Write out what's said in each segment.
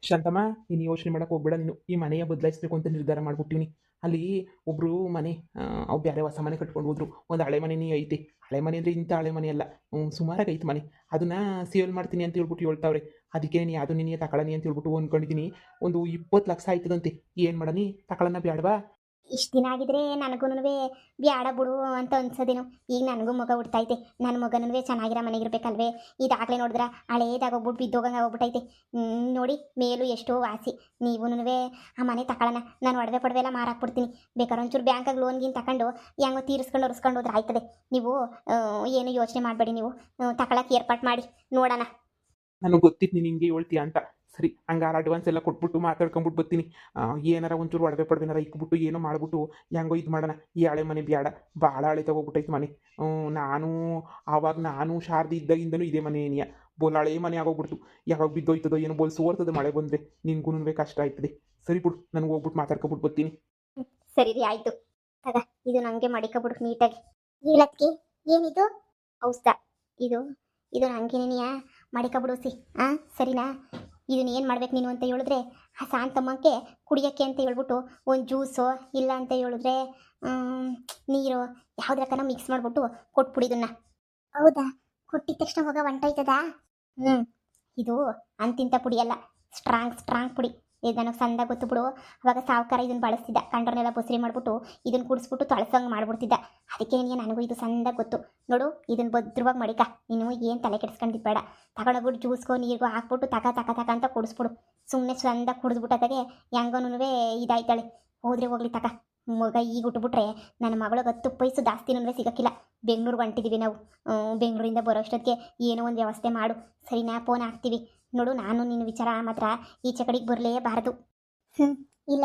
ಶಾಂತಮ್ಮ, ನೀನು ಯೋಚನೆ ಮಾಡಕ್ಕೆ ಹೋಗ್ಬೇಡ. ನೀನು ಈ ಮನೆಯ ಬದಲಾಯಿಸಬೇಕು ಅಂತ ನಿರ್ಧಾರ ಮಾಡ್ಬಿಟ್ಟಿವ್ನಿ. ಅಲ್ಲಿ ಒಬ್ಬರು ಮನೆ ಅವು ಬೇರೆ ಹೊಸ ಮನೆ ಕಟ್ಕೊಂಡು ಹೋದ್ರು. ಒಂದು ಹಳೆ ಮನೆನೇ ಐತೆ. ಹಳೆ ಮನೆ ಅಂದರೆ ಇಂಥ ಹಳೆ ಮನೆ ಅಲ್ಲ, ಸುಮಾರಾಗಿ ಐತೆ ಮನೆ. ಅದನ್ನು ಸೇಲ್ ಮಾಡ್ತೀನಿ ಅಂತ ಹೇಳ್ಬಿಟ್ಟು ಹೇಳ್ತಾವ್ರೆ. ಅದಕ್ಕೆ ನೀನು ಅದು ನಿನಗೆ ತಗೊಳ್ಳನಿ ಅಂತ ಹೇಳ್ಬಿಟ್ಟು ಅಂದ್ಕೊಂಡಿದ್ದೀನಿ. ಒಂದು 20 ಲಕ್ಷ ಆಯ್ತದಂತೆ. ಏನು ಮಾಡನಿ, ತಗೊಳ್ಳೋಣ ಬೇಡವಾ? ಇಷ್ಟು ದಿನ ಆಗಿದ್ರೆ ನನಗೂ ಬ್ಯಾಡ ಬಿಡು ಅಂತ ಅನ್ಸೋದೇನು. ಈಗ ನನಗೂ ಮಗ ಹುಡ್ತೈತೆ. ನನ್ನ ಮಗನೂ ಚೆನ್ನಾಗಿರೋ ಮನೆಗಿರ್ಬೇಕಲ್ವೇ. ಇದಾಗಲೇ ನೋಡಿದ್ರೆ ಹಳೇದಾಗೋಗ್ಬಿಟ್ಟು ಬಿದ್ದೋಗಂಗೆ ಆಗೋಗ್ಬಿಟ್ಟೈತೆ. ನೋಡಿ ಮೇಲೂ ಎಷ್ಟೋ ವಾಸಿ. ನೀವೂ ಆ ಮನೆ ತಗೊಳ್ಳೋಣ. ನಾನು ಒಡವೆ ಪಡವೆ ಎಲ್ಲ ಮಾರಾಕ್ಬಿಡ್ತೀನಿ. ಬೇಕಾದ್ರೆ ಒಂಚೂರು ಬ್ಯಾಂಕಾಗ ಲೋನ್ಗಿನ್ ತಗೊಂಡು ಹೆಂಗೋ ತೀರಿಸ್ಕೊಂಡು ಒರೆಸ್ಕೊಂಡು ಹೋದ್ರೆ ಆಯ್ತದೆ. ನೀವು ಏನು ಯೋಚನೆ ಮಾಡಬೇಡಿ. ನೀವು ತಗೊಳಕ್ಕೆ ಏರ್ಪಾಟ್ ಮಾಡಿ ನೋಡೋಣ. ನನಗೆ ಗೊತ್ತಿತ್ತು ನೀನು ಹಿಂಗೆ ಹೇಳ್ತೀಯ ಅಂತ. ಸರಿ, ಹಂಗಾರೆ ಅಡ್ವಾನ್ಸ್ ಎಲ್ಲ ಕೊಟ್ಬಿಟ್ಟು ಮಾತಾಡ್ಕೊಂಬಿಟ್ಟು ಬರ್ತೀನಿ. ಏನಾರ ಒಂಚೂರು ಒಡವೆ ಪಡವೆನಾರ ಇಕ್ಬಿಟ್ಟು ಏನೋ ಮಾಡ್ಬಿಟ್ಟು ಹೆಂಗೋ ಇದು ಮಾಡೋಣ. ಈ ಹಳೆ ಮನೆ ಬೇಡ, ಭಾಳ ಹಳೆ ತಗೋಗ್ಬಿಟ್ಟೈತೆ ಮನೆ. ನಾನು ಶಾರದಿ ಇದ್ದಾಗಿಂದನೂ ಇದೇ ಮನೆ ಏನಿಯ ಬೋಲ್ ಹಳೆ ಮನೆ ಆಗೋಗ್ಬಿಡ್ತು. ಯಾವಾಗ ಬಿದ್ದೋಯ್ತದೋ ಏನೋ ಬೋಲ್ ಸೋರ್ತದೆ ಮಳೆ ಬಂದರೆ. ನಿನ್ಗೂ ಕಷ್ಟ ಆಯ್ತದೆ. ಸರಿ ಬಿಡು, ನನಗೆ ಹೋಗ್ಬಿಟ್ಟು ಮಾತಾಡ್ಕೊಬಿಟ್ಟು ಬರ್ತೀನಿ. ಸರಿ ರೀ, ಆಯಿತು. ತಗ, ಇದು ನನಗೆ ಮಡಿಕೊಬಿಡು ನೀಟಾಗಿ. ಹೇಳತ್ಗೆ ಏನಿದು ಔಷಧ? ಇದು ಇದು ನನಗೇನೇನಿಯಾ ಮಡಿಕೊಬಿಡುಸಿ. ಸರಿನಾ? ಇದನ್ನ ಏನು ಮಾಡ್ಬೇಕು ನೀನು ಅಂತ ಹೇಳಿದ್ರೆ, ಆ ಶಾಂತಮ್ಮಕ್ಕೆ ಕುಡಿಯೋಕ್ಕೆ ಅಂತ ಹೇಳ್ಬಿಟ್ಟು ಒಂದು ಜ್ಯೂಸು ಇಲ್ಲ ಅಂತ ಹೇಳಿದ್ರೆ ನೀರು ಯಾವುದ್ರಕ್ಕನ ಮಿಕ್ಸ್ ಮಾಡಿಬಿಟ್ಟು ಕೊಟ್ಬಿಡಿ ಇದನ್ನ. ಹೌದಾ? ಕೊಟ್ಟಿದ ತಕ್ಷಣ ಹೋಗ ಹೊಂಟೋಯ್ತದಾ? ಇದು ಅಂತಿಂತ ಪುಡಿ ಅಲ್ಲ, ಸ್ಟ್ರಾಂಗ್ ಪುಡಿ. ಇದು ನನಗೆ ಸಂದ ಗೊತ್ತು ಬಿಡು. ಅವಾಗ ಸಾವುಕಾರ ಇದನ್ನು ಬಳಸ್ತಿದ್ದ. ಕಂಡ್ರನ್ನೆಲ್ಲ ಬುಸರಿ ಮಾಡಿಬಿಟ್ಟು ಇದನ್ನು ಕುಡಿಸ್ಬಿಟ್ಟು ತೊಳಸಂಗೆ ಮಾಡ್ಬಿಡ್ತಿದ್ದ. ಅದಕ್ಕೆ ನನಗೂ ಇದು ಸಂದ ಗೊತ್ತು. ನೋಡು, ಇದನ್ನು ಭದ್ರವಾಗಿ ಮಡಿಕ. ನೀನು ಏನು ತಲೆ ಕೆಡಿಸ್ಕೊಂಡಿದ್ಬೇಡ. ತಗೊಂಡೋಗ್ಬಿಟ್ಟು ಜ್ಯೂಸ್ಗೋ ನೀರಿಗೋ ಹಾಕ್ಬಿಟ್ಟು ತಕ ಅಂತ ಕುಡಿಸ್ಬಿಡು. ಸುಮ್ಮನೆ ಸಂದ ಕುಡಿದ್ಬಿಟ್ಟದಾಗೆ ಹೆಂಗೋನು ಇದಾಯ್ತಾಳೆ. ಹೋಗ್ಲಿ ತಕ. ಮಗ ಈಗ ಉಟ್ಬಿಟ್ರೆ ನನ್ನ ಮಗಳಿಗೆ 10 ಪೈಸು ಜಾಸ್ತಿನೂ ಸಿಗೋಕ್ಕಿಲ್ಲ. ಬೆಂಗಳೂರಿಗೆ ಹೊಂಟಿದ್ದೀವಿ ನಾವು. ಬೆಂಗಳೂರಿಂದ ಬರೋ ಅಷ್ಟೊತ್ತಿಗೆ ಏನೋ ಒಂದು ವ್ಯವಸ್ಥೆ ಮಾಡು. ಸರಿನಾ? ಫೋನ್ ಹಾಕ್ತೀವಿ. ನೋಡು, ನಾನು ನಿನ್ನ ವಿಚಾರ ಮಾತ್ರ ಈಚೆ ಕಡೆಗೆ ಬರಲೇಬಾರದು. ಇಲ್ಲ,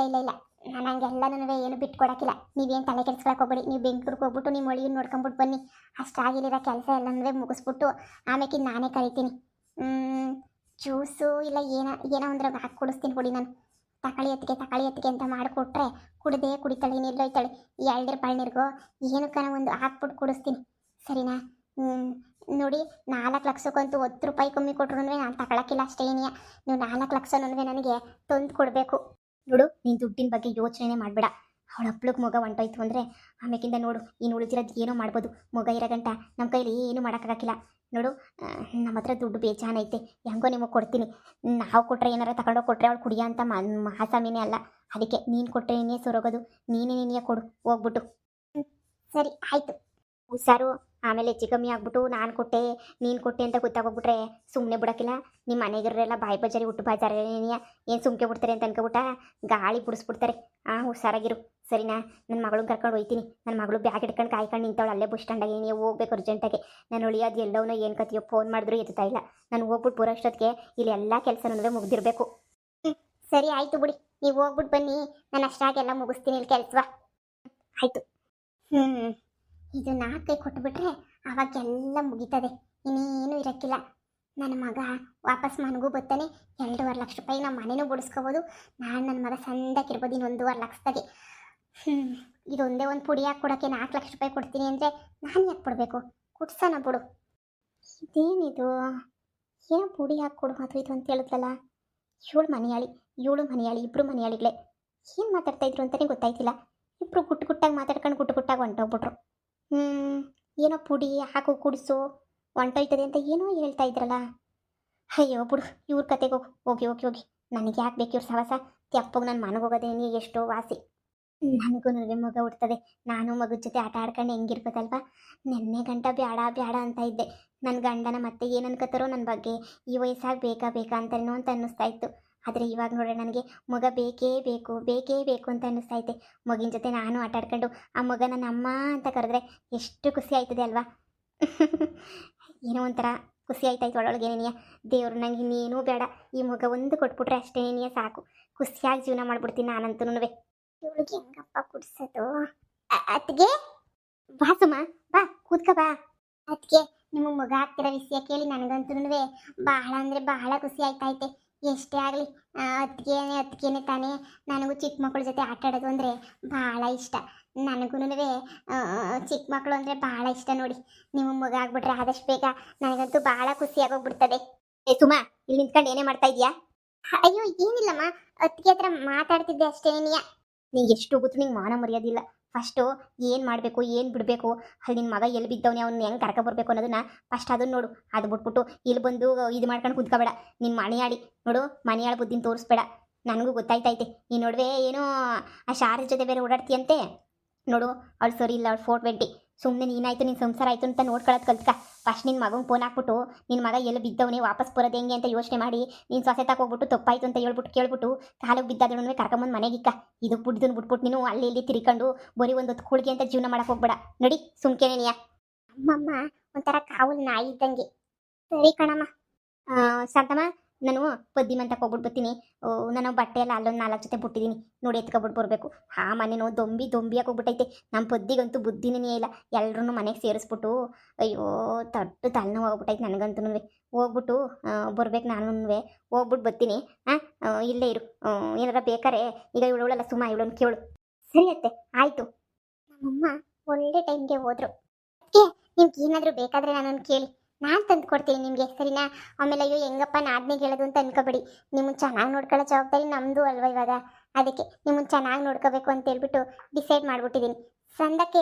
ನಾನು ಹಂಗೆಲ್ಲನೂ ಏನು ಬಿಟ್ಕೊಡಕ್ಕಿಲ್ಲ. ನೀವೇನು ತಲೆ ಕೆಡಿಸ್ಕೊಳಕ್ಕೆ ಹೋಗ್ಬೇಡಿ. ನೀವು ಬೆಂಗಳೂರಿಗೆ ಹೋಗ್ಬಿಟ್ಟು ನಿಮ್ಮ ಒಳಿಯನ್ನು ನೋಡ್ಕೊಂಬಿಟ್ಟು ಬನ್ನಿ. ಅಷ್ಟಾಗಿರೋ ಕೆಲಸ ಎಲ್ಲನೂ ಮುಗಿಸ್ಬಿಟ್ಟು ಆಮೇಲೆ ನಾನೇ ಕರಿತೀನಿ. ಜ್ಯೂಸು ಇಲ್ಲ ಏನೋ ಒಂದ್ರಾಗ ಹಾಕಿ ಕುಡಿಸ್ತೀನಿ ಬಿಡಿ ನಾನು. ತಕಾಳಿ ಎತ್ತಿಗೆ ಅಂತ ಮಾಡಿಕೊಟ್ರೆ ಕುಡಿತಾಳೆ. ನಿಲ್ಲೋಯ್ತಾಳೆ. ಈ ಎಳ್ನೀರು ಪಳ್ನೀರಿಗೋ ಏನಕ್ಕನ ಒಂದು ಹಾಕ್ಬಿಟ್ಟು ಕುಡಿಸ್ತೀನಿ. ಸರಿನಾ? ನೋಡಿ, 4 ಲಕ್ಷಕ್ಕಂತೂ 10 ರೂಪಾಯಿ ಕಮ್ಮಿ ಕೊಟ್ರು ನಾನು ತಗೊಳಕ್ಕಿಲ್ಲ ಅಷ್ಟೇ. ನೀವು 4 ಲಕ್ಷನೂ ನನಗೆ ತಂದು ಕೊಡಬೇಕು. ನೋಡು, ನೀನು ದುಡ್ಡಿನ ಬಗ್ಗೆ ಯೋಚನೆ ಮಾಡಬೇಡ. ಅವಳ ಹಪ್ಳಕ್ಕೆ ಮಗ ಹೊಂಟೋಯ್ತು ಅಂದರೆ ಆಮೇಕಿಂದ ನೋಡು, ಇನ್ನು ಉಳಿದಿರೋದು ಏನೋ ಮಾಡ್ಬೋದು. ಮಗ ಇರೋ ಗಂಟ ನಮ್ಮ ಕೈಲಿ ಏನೂ ಮಾಡೋಕ್ಕಾಗಕ್ಕಿಲ್ಲ. ನೋಡು, ನಮ್ಮ ಹತ್ರ ದುಡ್ಡು ಬೇಜಾನೈತೆ. ಹೆಂಗೋ ನಿಮಗೆ ಕೊಡ್ತೀನಿ. ನಾವು ಕೊಟ್ಟರೆ ಏನಾರ ತಗೊಂಡೋಗಿ ಕೊಟ್ಟರೆ ಅವಳು ಕುಡಿಯೋ ಅಂತ ಮಹಾಸಾಮಿನೇ ಅಲ್ಲ. ಅದಕ್ಕೆ ನೀನು ಕೊಟ್ಟರೆ ನೀನೇ ಸೊರಗೋದು. ನೀನೇ ಕೊಡು ಹೋಗ್ಬಿಟ್ಟು. ಸರಿ, ಆಯಿತು. ಹುಷಾರು. ಆಮೇಲೆ ಹೆಚ್ಚು ಕಮ್ಮಿ ಆಗ್ಬಿಟ್ಟು ನಾನು ಕೊಟ್ಟೆ ನೀನು ಕೊಟ್ಟೆ ಅಂತ ಗೊತ್ತಾಗೋಗ್ಬಿಟ್ರೆ ಸುಮ್ಮನೆ ಬಿಡೋಕ್ಕಿಲ್ಲ. ನಿಮ್ಮ ಮನೆಗಿರೋರೆಲ್ಲ ಬಾಯಿ ಬಜಾರಿ ಹುಟ್ಟು ಬಾಜಾರೇನಿಯ ಏನು ಸುಮ್ಕೆ ಬಿಡ್ತಾರೆ ಅಂತ ಅನ್ಕೊಬಿಟ್ಟ ಗಾಳಿ ಬಿಡಿಸ್ಬಿಡ್ತಾರೆ. ಹುಷಾರಾಗಿರು. ಸರಿನಾ? ನನ್ನ ಮಗಳನ್ನ ಕರ್ಕೊಂಡು ಹೋಗ್ತೀನಿ. ನನ್ನ ಮಗಳು ಬ್ಯಾಗ್ ಹಿಡ್ಕೊಂಡು ಕಾಯ್ಕೊಂಡು ನಿಂತವಳು ಅಲ್ಲೇ ಬಸ್ ಸ್ಟ್ಯಾಂಡಾಗೆ. ನೀವು ಹೋಗ್ಬೇಕು ಅರ್ಜೆಂಟಾಗಿ. ನಾನು ಉಳಿಯೋದು ಎಲ್ಲವನ್ನೋ ಏನು ಕತ್ತಿಯೋ ಫೋನ್ ಮಾಡಿದ್ರು ಎತ್ತಾ ಇಲ್ಲ. ನಾನು ಹೋಗ್ಬಿಟ್ಟು ಬರೋ ಅಷ್ಟೊತ್ತಿಗೆ ಇಲ್ಲಿ ಎಲ್ಲ ಕೆಲಸನೂ ಮುಗ್ದಿರಬೇಕು. ಸರಿ, ಆಯಿತು ಬಿಡಿ. ನೀವು ಹೋಗ್ಬಿಟ್ಟು ಬನ್ನಿ. ನಾನು ಅಷ್ಟಾಗೆಲ್ಲ ಮುಗಿಸ್ತೀನಿ ಇಲ್ಲಿ ಕೆಲಸ. ಆಯಿತು. ಇದು 4 ಕೈ ಕೊಟ್ಟುಬಿಟ್ರೆ ಅವಾಗೆಲ್ಲ ಮುಗೀತದೆ. ಇನ್ನೇನು ಇರೋಕ್ಕಿಲ್ಲ. ನನ್ನ ಮಗ ವಾಪಸ್ ಮನೆಗೂ ಬರ್ತಾನೆ. 2.5 ಲಕ್ಷ ರೂಪಾಯಿ ನಮ್ಮ ಮನೆಯೂ ಬಿಡಿಸ್ಕೋಬೋದು. ನಾನು ನನ್ನ ಮಗ ಸಂದಕ್ಕಿರ್ಬೋದು ಇನ್ನು 1.5 ಲಕ್ಷದಾಗೆ. ಇದೊಂದೇ ಒಂದು ಪುಡಿ ಹಾಕಿ ಕೊಡೋಕ್ಕೆ 4 ಲಕ್ಷ ರೂಪಾಯಿ ಕೊಡ್ತೀನಿ ಅಂದರೆ ನಾನು ಯಾಕೆ ಕೊಡಬೇಕು? ಕುಡ್ಸೋಣ ಬಿಡು. ಇದೇನಿದು? ಏನೋ ಪುಡಿ ಹಾಕಿ ಕೊಡು ಅದು ಇದು ಅಂತ ಹೇಳಿದ್ಲಲ್ಲ. ಇವಳು ಮನೆಯಾಳಿ ಇಬ್ಬರು ಮನೆಯಾಳಿಗಳೇ. ಏನು ಮಾತಾಡ್ತಾಯಿದ್ರು ಅಂತಲೇ ಗೊತ್ತಾಯ್ತಿಲ್ಲ. ಇಬ್ಬರು ಗುಟ್ಟಾಗಿ ಮಾತಾಡ್ಕೊಂಡು ಗುಟ್ಟಾಗಿ ಹೊಂಟೋಗ್ಬಿಟ್ರು. ಏನೋ ಪುಡಿ ಹಾಕು ಕುಡಿಸು ಹೊಂಟೋಯ್ತದೆ ಅಂತ ಏನೋ ಹೇಳ್ತಾ ಇದ್ರಲ್ಲ. ಅಯ್ಯೋ ಬಿಡು, ಇವ್ರ ಕತೆಗೆ ಹೋಗಿ. ನನಗೆ ಯಾಕೆ ಬೇಕು ಇವ್ರ ಸವಾಸ? ತೆಪ್ಪಗೆ ನನ್ನ ಮನೆಗೆ ಹೋಗೋದೇನಿ ಎಷ್ಟೋ ವಾಸಿ. ನನಗೂ ಮಗ ಹುಡ್ತದೆ. ನಾನು ಮಗದ ಜೊತೆ ಆಟ ಆಡ್ಕೊಂಡು ಹೆಂಗಿರ್ಬೇಕಲ್ವ. ನೆನ್ನೆ ಗಂಟ ಬೇಡ ಅಂತ ಇದ್ದೆ. ನನ್ನ ಗಂಡನ ಮತ್ತೆ ಏನು ಅನ್ಕೋತಾರೋ ನನ್ನ ಬಗ್ಗೆ. ಈ ವಯಸ್ಸಾಗಿ ಬೇಕಾ ಅಂತನೋ ಅಂತ ಅನ್ನಿಸ್ತಾ ಇತ್ತು. ಆದರೆ ಇವಾಗ ನೋಡ್ರೆ ನನಗೆ ಮಗ ಬೇಕೇ ಬೇಕು ಅಂತ ಅನ್ನಿಸ್ತಾ ಐತೆ. ಮಗಿನ ಜೊತೆ ನಾನು ಆಟ ಆಡ್ಕೊಂಡು ಆ ಮಗ ನನ್ನ ಅಮ್ಮ ಅಂತ ಕರೆದ್ರೆ ಎಷ್ಟು ಖುಷಿ ಆಯ್ತದೆ ಅಲ್ವಾ? ಏನೋ ಒಂಥರ ಖುಷಿ ಆಯ್ತಾಯ್ತು ಒಳಗೇನೇನಿಯ. ದೇವ್ರು ನಂಗೆ ಇನ್ನೇನೂ ಬೇಡ. ಈ ಮಗ ಒಂದು ಕೊಟ್ಬಿಟ್ರೆ ಅಷ್ಟೇನೇನಿಯ ಸಾಕು. ಖುಷಿಯಾಗಿ ಜೀವನ ಮಾಡ್ಬಿಡ್ತೀನಿ ನಾನಂತೂ. ಇವಳಿಗೆ ಹೆಂಗಪ್ಪ ಕುಡ್ಸೋದು? ಅತ್ತಿಗೆ ಬಾ ಸುಮ್ಮ, ಬಾ ಕೂತ್ಕ ಬಾ. ಅದಕ್ಕೆ ನಿಮ್ಮ ಮಗ ಆಗ್ತಿರೋ ವಿಷಯ ಕೇಳಿ ನನಗಂತೂ ಬಹಳ ಅಂದರೆ ಬಹಳ ಖುಷಿ ಆಯ್ತೈತೆ. ಎಷ್ಟೇ ಆಗಲಿ ಅತ್ತಿಗೆನೇ ತಾನೇ. ನನಗೂ ಚಿಕ್ಕ ಮಕ್ಕಳ ಜೊತೆ ಆಟ ಆಡೋದು ಅಂದರೆ ಭಾಳ ಇಷ್ಟ. ನನಗೂ ಚಿಕ್ಕ ಮಕ್ಕಳು ಅಂದರೆ ಭಾಳ ಇಷ್ಟ. ನೋಡಿ, ನಿಮ್ಮ ಮಗ ಆಗ್ಬಿಟ್ರೆ ಆದಷ್ಟು ಬೇಗ ನನಗಂತೂ ಭಾಳ ಖುಷಿಯಾಗೋಗ್ಬಿಡ್ತದೆ. ಸುಮಾ, ಇಲ್ಲಿ ನಿಂತ್ಕೊಂಡು ಏನೇ ಮಾಡ್ತಾ ಇದೀಯಾ? ಅಯ್ಯೋ ಏನಿಲ್ಲಮ್ಮ, ಅತ್ತಿಗೆ ಹತ್ರ ಮಾತಾಡ್ತಿದ್ದೆ ಅಷ್ಟೇ. ನಿಂಗೆ ಎಷ್ಟು ಗೊತ್ತು, ನಿಂಗೆ ಮಾನ ಮರ್ಯಾದಿಲ್ಲ. ಫಸ್ಟು ಏನು ಮಾಡಬೇಕು ಏನು ಬಿಡಬೇಕು, ಅಲ್ಲಿ ನಿನ್ನ ಮಗ ಎಲ್ಲಿ ಬಿದ್ದವನೇ ಅವ್ನು ಹೆಂಗೆ ಕರ್ಕೊಬರ್ಬೇಕು ಅನ್ನೋದನ್ನ ಫಸ್ಟ್ ಅದನ್ನು ನೋಡು. ಅದು ಬಿಟ್ಬಿಟ್ಟು ಇಲ್ಲಿ ಬಂದು ಇದು ಮಾಡ್ಕೊಂಡು ಕುತ್ಕೋಬೇಡ. ನಿನ್ನ ಮನೆಯಾಡಿ ನೋಡು, ಮನೆಯಾಳ ಬುದ್ಧಿನ ತೋರಿಸ್ಬೇಡ. ನನಗೂ ಗೊತ್ತಾಯ್ತೈತೆ ಈ ನಡುವೆ ಏನೋ ಆ ಶಾರದ ಜೊತೆ ಬೇರೆ ಓಡಾಡ್ತೀಯಂತೆ. ನೋಡು ಅವಳು ಸರಿ ಇಲ್ಲ, ಅವಳು 420. ಸುಮ್ಮನೆ ನೀನಾಯ್ತು ನಿನ್ನ ಸಂಸಾರ ಆಯಿತು ಅಂತ ನೋಡ್ಕೊಳ್ಳೋದು ಕಲ್ತ್ಕ. ಫಸ್ಟ್ ನಿನ್ನ ಮಗಂಗೆ ಫೋನ್ ಹಾಕ್ಬಿಟ್ಟು ನಿನ್ನ ಮಗ ಎಲ್ಲಿ ಬಿದ್ದವನೇ ವಾಪಸ್ ಬರೋದು ಹೆಂಗೆ ಅಂತ ಯೋಚನೆ ಮಾಡಿ, ನೀನು ಸೊಸೆ ತಗೋಗ್ಬಿಟ್ಟು ತಪ್ಪಾಯ್ತು ಅಂತ ಹೇಳ್ಬಿಟ್ಟು ಕೇಳ್ಬಿಟ್ಟು ಕಾಲಿಗೆ ಬಿದ್ದಾದ್ರೂ ಕರ್ಕೊಂಬಂದು ಮನೆಗಿಕ್ಕ. ಇದು ಬುಡ್ದನ್ನು ಬಿಟ್ಬಿಟ್ಟು ನೀನು ಅಲ್ಲಿ ಇಲ್ಲಿ ತಿರ್ಕೊಂಡು ಬರೀ ಒಂದು ಹೊತ್ತು ಕೂಳಿಗೆ ಅಂತ ಜೀವನ ಮಾಡಕ್ಕೆ ಹೋಗ್ಬೇಡ. ನಡಿ ಸುಮ್ಕೆನೆ ನೀಯ. ಅಮ್ಮಮ್ಮ ಒಂಥರ ಕಾವಲು ನಾಯಿ ಇದ್ದಂಗೆ. ಸರಿ ಕಣಮ್ಮ. ಶಾಂತಮ್ಮ, ನಾನು ಪದ್ದಿ ಮಂತಕ್ಕೆ ಹೋಗ್ಬಿಟ್ಟು ಬರ್ತೀನಿ. ನಾನು ಬಟ್ಟೆ ಎಲ್ಲ ಅಲ್ಲೊಂದು 4 ಜೊತೆ ಬಿಟ್ಟಿದ್ದೀನಿ, ನೋಡಿ ಎತ್ಕೊಬಿಟ್ಟು ಬರಬೇಕು. ಮನೇನೋ ದೊಂಬಿಯಾಗಿ ಹೋಗ್ಬಿಟ್ಟೈತೆ. ನಮ್ಮ ಪದ್ದಿಗಂತೂ ಬುದ್ಧಿನೇ ಇಲ್ಲ. ಎಲ್ಲರೂ ಮನೆಗೆ ಸೇರಿಸ್ಬಿಟ್ಟು ಅಯ್ಯೋ ತೊಟ್ಟು ತಲೆನೋವು ಹೋಗ್ಬಿಟ್ಟೈತೆ ನನಗಂತೂ. ಹೋಗ್ಬಿಟ್ಟು ಬರ್ಬೇಕು ನಾನು. ಹೋಗ್ಬಿಟ್ಟು ಬರ್ತೀನಿ. ಇಲ್ಲೇ ಇರು, ಏನಾರ ಬೇಕಾರೆ ಈಗ ಇವಳಲ್ಲ ಸುಮ್ಮ ಇವಳನ್ನು ಕೇಳು. ಸರಿ ಅತ್ತೆ, ಆಯಿತು. ನಮ್ಮಮ್ಮ ಒಳ್ಳೆ ಟೈಮ್ಗೆ ಹೋದ್ರು. ನಿಮ್ಗೆ ಏನಾದರೂ ಬೇಕಾದರೆ ನನ್ನನ್ನು ಕೇಳಿ, ನಾನು ತಂದು ಕೊಡ್ತೀನಿ ನಿಮಗೆ, ಸರಿನಾ? ಆಮೇಲೆ ಅಯ್ಯೋ ಹೆಂಗಪ್ಪ ನಾದ್ನಿಗೆ ಹೇಳೋದು ಅಂತ ಅನ್ಕೋಬೇಡಿ. ನಿಮ್ಮನ್ನು ಚೆನ್ನಾಗಿ ನೋಡ್ಕೊಳ್ಳೋ ಜವಾಬ್ದಾರಿ ನಮ್ಮದು ಅಲ್ವಾ ಇವಾಗ. ಅದಕ್ಕೆ ನಿಮ್ಮನ್ನು ಚೆನ್ನಾಗಿ ನೋಡ್ಕೋಬೇಕು ಅಂತ ಹೇಳ್ಬಿಟ್ಟು ಡಿಸೈಡ್ ಮಾಡಿಬಿಟ್ಟಿದ್ದೀನಿ. ಸಂದಕ್ಕೆ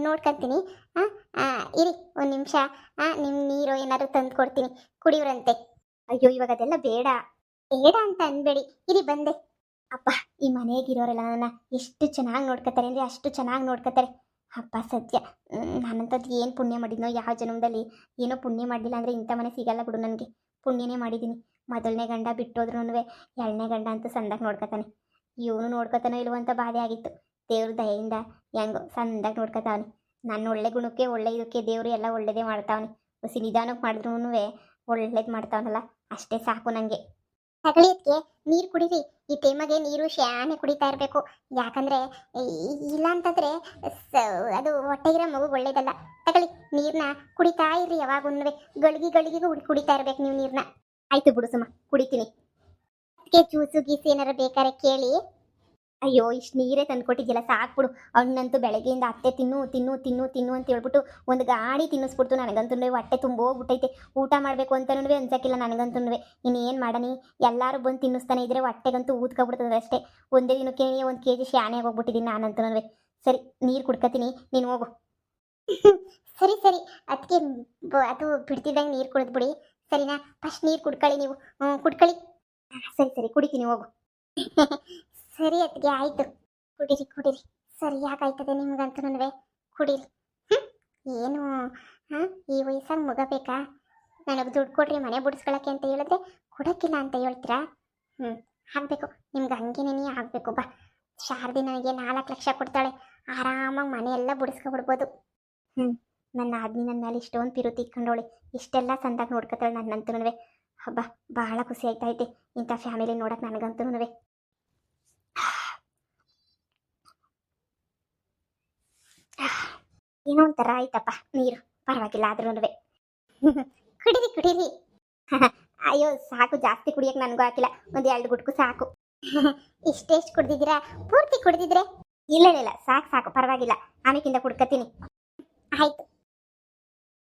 ನೋಡ್ಕೊತೀನಿ. ಇರಿ ಒಂದು ನಿಮಿಷ. ನಿಮ್ಮ ನೀರು ಏನಾದ್ರು ತಂದು ಕೊಡ್ತೀನಿ, ಕುಡಿಯೋರಂತೆ. ಅಯ್ಯೋ ಇವಾಗ ಅದೆಲ್ಲ ಬೇಡ ಬೇಡ ಅಂತ ಅನ್ಬೇಡಿ, ಇರಿ ಬಂದೆ. ಅಪ್ಪ, ಈ ಮನೆಗಿರೋರೆಲ್ಲ ನನ್ನ ಎಷ್ಟು ಚೆನ್ನಾಗಿ ನೋಡ್ಕೋತಾರೆ ಅಂದರೆ ಅಷ್ಟು ಚೆನ್ನಾಗಿ ನೋಡ್ಕೋತಾರೆ. ಅಪ್ಪ ಸತ್ಯ, ನಾನಂಥದ್ದು ಏನು ಪುಣ್ಯ ಮಾಡಿದ್ನೋ, ಯಾವ ಜನ್ಮದಲ್ಲಿ ಏನೋ ಪುಣ್ಯ ಮಾಡಲಿಲ್ಲ ಅಂದರೆ ಇಂಥ ಮನೆ ಸಿಗಲ್ಲ ಬಿಡು ನನಗೆ. ಪುಣ್ಯನೇ ಮಾಡಿದ್ದೀನಿ. ಮೊದಲನೇ ಗಂಡ ಬಿಟ್ಟೋದ್ರೂ 2ನೇ ಗಂಡ ಅಂತೂ ಸಂದಾಗಿ ನೋಡ್ಕೊತಾನೆ. ಇವನು ನೋಡ್ಕೊತಾನೋ ಇಲ್ವೋ ಅಂತ ಬಾಧೆ ಆಗಿತ್ತು. ದೇವ್ರ ದಯೆಯಿಂದ ಹೆಂಗೋ ಸಂದಾಗಿ ನೋಡ್ಕೊತಾವನೆ. ನನ್ನ ಒಳ್ಳೆ ಗುಣಕ್ಕೆ ಒಳ್ಳೆ ಇದಕ್ಕೆ ದೇವರು ಎಲ್ಲ ಒಳ್ಳೇದೇ ಮಾಡ್ತಾವನೆ. ಹೊಸಿ ನಿಧಾನಕ್ಕೆ ಮಾಡಿದ್ರೂ ಒಳ್ಳೇದು ಮಾಡ್ತಾವನಲ್ಲ, ಅಷ್ಟೇ ಸಾಕು ನನಗೆ. ತಗೊಳ್ಳಿಯಕ್ಕೆ ನೀರು ಕುಡೀರಿ. ಈ ಟೈಮಗೆ ನೀರು ಶಾನೆ ಕುಡಿತಾ ಇರಬೇಕು. ಯಾಕಂದರೆ ಇಲ್ಲ ಅಂತಂದರೆ ಅದು ಹೊಟ್ಟೆಗಿರೋ ಮಗು ಒಳ್ಳೇದಲ್ಲ. ತಗೊಳ್ಳಿ, ನೀರನ್ನ ಕುಡಿತಾ ಇರ್ರಿ. ಯಾವಾಗೂ ಗಳಿಗೆಗೂ ಕುಡಿತಾ ಇರ್ಬೇಕು ನೀವು ನೀರನ್ನ. ಆಯಿತು ಬಿಡು ಸುಮ್ಮ, ಕುಡಿತೀನಿ. ಅದಕ್ಕೆ ಜ್ಯೂಸು ಗೀಸು ಏನಾರು ಬೇಕಾರೆ ಕೇಳಿ. ಅಯ್ಯೋ ಇಷ್ಟು ನೀರೇ ತಂದುಕೊಟ್ಟಿದ್ಯಲ್ಲ, ಸಾಕ್ಬಿಡು. ಹಣ್ಣಂತೂ ಬೆಳಗ್ಗೆಯಿಂದ ಅತ್ತೆ ತಿನ್ನು ತಿನ್ನು ತಿನ್ನು ತಿನ್ನು ಅಂತ ಹೇಳ್ಬಿಟ್ಟು ಒಂದು ಗಾಡಿ ತಿನ್ನಿಸ್ಬಿಡ್ತು. ನನಗಂತೂ ಹೊಟ್ಟೆ ತುಂಬ ಹೋಗ್ಬಿಟ್ಟೈತೆ. ಊಟ ಮಾಡಬೇಕು ಅಂತನೂ ಅನ್ಸಕ್ಕಿಲ್ಲ ನನಗಂತೂ. ಇನ್ನೇನು ಮಾಡನಿ, ಎಲ್ಲರೂ ಬಂದು ತಿನ್ನಿಸ್ತಾನೆ ಇದ್ರೆ ಹೊಟ್ಟೆಗಂತೂ ಊದ್ಕೊಬಿಡ್ತದೆ ಅಷ್ಟೇ. ಒಂದೇ ದಿನಕ್ಕೆ 1 kg ಶಾನೆ ಹೋಗ್ಬಿಟ್ಟಿದ್ದೀನಿ ನಾನಂತೂ. ಸರಿ, ನೀರು ಕುಡ್ಕೊತೀನಿ, ನೀನು ಹೋಗು. ಸರಿ ಸರಿ, ಅದಕ್ಕೆ ಅದು ಬಿಡ್ತಿದ್ದಂಗೆ ನೀರು ಕುಡಿದ್ಬಿಡಿ, ಸರಿನಾ? ಫಸ್ಟ್ ನೀರು ಕುಡ್ಕೊಳ್ಳಿ ನೀವು. ಕುಡ್ಕೊಳ್ಳಿ. ಸರಿ ಸರಿ, ಕುಡಿತೀನಿ, ಹೋಗು. ಸರಿ ಅದಕ್ಕೆ ಆಯಿತು, ಕುಡೀರಿ. ಸರಿಯಾಗಾಯ್ತದೆ ನಿಮ್ಗಂತೂ. ಕುಡೀರಿ. ಏನು ಈ ವಯಸ್ಸಾಗ ಮಗ ಬೇಕಾ? ನನಗೆ ದುಡ್ಡು ಕೊಡ್ರಿ ಮನೆ ಬಿಡಿಸ್ಕೊಳಕ್ಕೆ ಅಂತ ಹೇಳಿದ್ರೆ ಕೊಡೋಕ್ಕಿಲ್ಲ ಅಂತ ಹೇಳ್ತೀರಾ? ಆಗಬೇಕು, ನಿಮ್ಗೆ ಹಂಗೇನೇ ಆಗಬೇಕು. ಬಾ, ಶಾರದಿ ನನಗೆ 4 ಲಕ್ಷ ಕೊಡ್ತಾಳೆ, ಆರಾಮಾಗಿ ಮನೆ ಎಲ್ಲ ಬಿಡಿಸ್ಕೊಬಿಡ್ಬೋದು. ನನ್ನ ಆದ್ನಿ ನನ್ನ ಮೇಲೆ ಇಷ್ಟೊಂದು ಪಿರುತಿ ಇಟ್ಕೊಂಡವಳೆ, ಇಷ್ಟೆಲ್ಲ ಸಂದಾಗಿ ನೋಡ್ಕೊತಾಳೆ ನನ್ನಂತೂ. ಹಬ್ಬ, ಭಾಳ ಖುಷಿ ಆಯ್ತೈತೆ ಇಂಥ ಫ್ಯಾಮಿಲಿ ನೋಡೋಕೆ ನನಗಂತೂ. ಏನೋ ಒಂಥರ ಆಯ್ತಪ್ಪ ನೀರು, ಪರವಾಗಿಲ್ಲ ಆದ್ರೂ. ಕುಡೀರಿ. ಅಯ್ಯೋ ಸಾಕು, ಜಾಸ್ತಿ ಕುಡಿಯೋಕೆ ನನಗೂ ಹಾಕಿಲ್ಲ, ಒಂದು 2 ಗುಟ್ಕು ಸಾಕು. ಇಷ್ಟೆಷ್ಟು ಕುಡ್ದಿದ್ದೀರಾ? ಪೂರ್ತಿ ಕುಡ್ದಿದ್ರೆ? ಇಲ್ಲ ಸಾಕು ಪರವಾಗಿಲ್ಲ, ಆಮೇಕಿಂದ ಕುಡ್ಕತೀನಿ. ಆಯ್ತು.